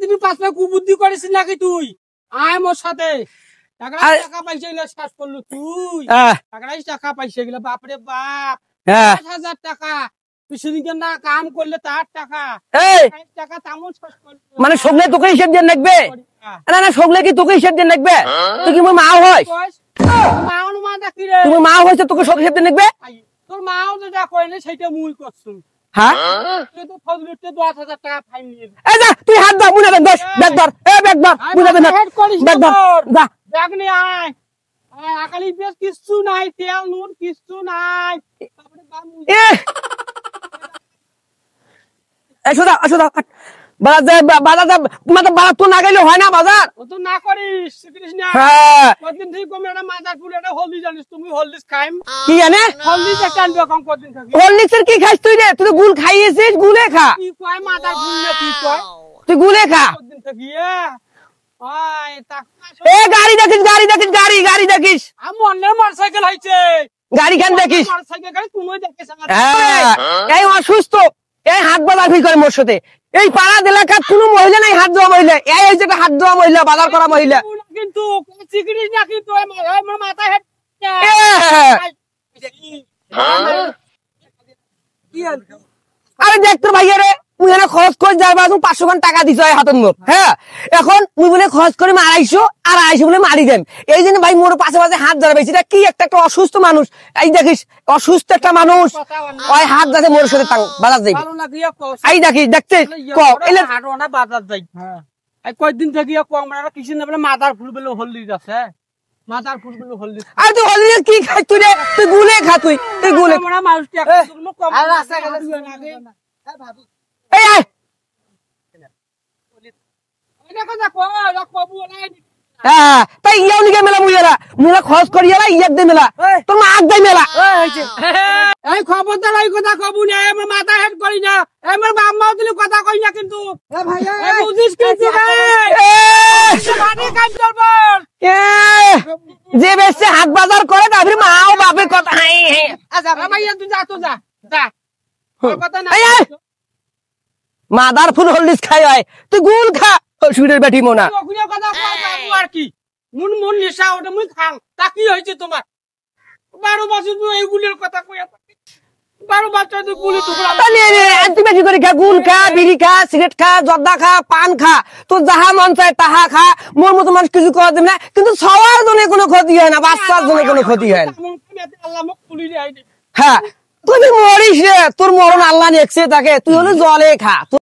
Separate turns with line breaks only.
তুমি পাঁচটা কুবুদ্ধি করেছিস নাকি তুই? আয় মোর সাথে। টাকা পাইছে গেলে শেষ করলো তুই। টাকা পাইছে গেলে বাপরে বাপ 5,000 টাকা। তুই সেদিকে না কাম করলে তার টাকা টাকা তেমন শেষ করলো।
মানে সগলে তোকে হিসেব দিয়ে রাখবে না? না সগলে কি তোকে হিসেব দিয়ে রাখবে? তুই কি মোর মা হইস? তুমি মা হইছে তোকে সব হিসেব দিয়ে রাখবে?
তোর মাও যেটা কয় না সেটা মুই করছো।
হ্যাঁ
তুই তো ফজলুতে 10,000 টাকা ফাইন নিয়ে।
এই যা তুই হাত দাও মুনাবেন দোষ ব্যাগ ধর ব্যাগ ধর মুনাবেন ব্যাগ ধর যা
ব্যাগ নিয়ে আয়। আকালি বেশ কিছু নাই, তেল নুন কিছু নাই।
সোজা বাজার তো না গেলে হয় না বাজার।
ও তো না করিস শিখিস না। কদিন থেকে কমে একটা মাজার ফুল একটা হলদি জানিস তুমি? হলদিস খাইম
কি জানে?
হলদিস একটা আনবে কম কদিন থেকে।
হলদিসের কি খাইস তুই রে? তুই গুল খাইয়েছিস, গুলে খা।
কি কয় মাজার ফুল না কি কয়?
তুই গুলে খা।
কদিন থেকে
গাড়ি দেখিস গাড়ি দেখিস।
আমি অন্যের মোটরসাইকেল হইছে
গাড়ি খান দেখিস।
মোটরসাইকেল গাড়ি তুমি দেখিস।
এই অসুস্থ এই হাত বাজার ফি করে মোর সাথে। এই পাড়া এলাকার কোন মহিলা নাই হাত দেওয়া মহিলা। এই হচ্ছে একটা হাত দেওয়া মহিলা, বাজার করা মহিলা।
কিন্তু চিকিৎসা না কিন্তু মাথায় হেড
আরে দেখ তোর ভাইয়া রে মুই এনে খরচ করে যাইবা 500 টাকা দিছ হাতের মোট। হ্যাঁ এখন মুই বলে খরচ করে 250 বলে মারি দেন। এই জন্য ভাই মোর পাশে পাশে হাত ধরাইছি। এটা কি একটা অসুস্থ মানুষ। এই দেখিস অসুস্থ একটা মানুষ ওই হাত যাতে মোর সাথে বাজার যাইবে। এই দেখিস দেখতে
হাটনা বাজার যাই। কয়েকদিন থেকে আমরা কিছু না বলে মাদার ফুল বলে হলদি আছে। মাদার ফুল বলে হলদি।
আর তুই হলদি কি খাই তুই রে? তুই গুলে খা তুই গুলে।
আমরা মানুষটা
এই আয় হ্যাঁ তাই ইয়াও নিকে মেলা মুইরা খরচ করি এলা ইয়াক দে মেলা তোর মা আগ দেই মেলা।
এই খবরদার এই কথা কবু না। আমরা মাথা হেড করি না। আমার আম্মাও দিলে কথা কই না কিন্তু। বুঝিস কিন্তু
যে বেশি হাট বাজার করে তারপরে মাও বাপের কথা।
তুই যা তো যা কথা না।
মাদার ফুল হলদিস খাই হয় তুই গুল খা সুরের বেটি মোনা।
আর কি মন মন নেশা ওটা মুই খাং তা কি হয়েছে তোমার? 12 বছর তুই এইগুলোর কথা কই 12 বছর তুই গুলি টুকরা
তুই বেশি করে খা গুল খা বিড়ি খা সিগারেট খা জর্দা খা পান খা তোর যাহা মন চায় তাহা খা। মোর মতো মানুষ কিছু করা দেবে না কিন্তু সবার জন্য কোনো ক্ষতি হয় না, বাচ্চার জন্য কোনো ক্ষতি হয় না। হ্যাঁ তুই মরিস রে, তোর মরণ আল্লাহ নেকছে তাকে। তুই হলে জলে খা।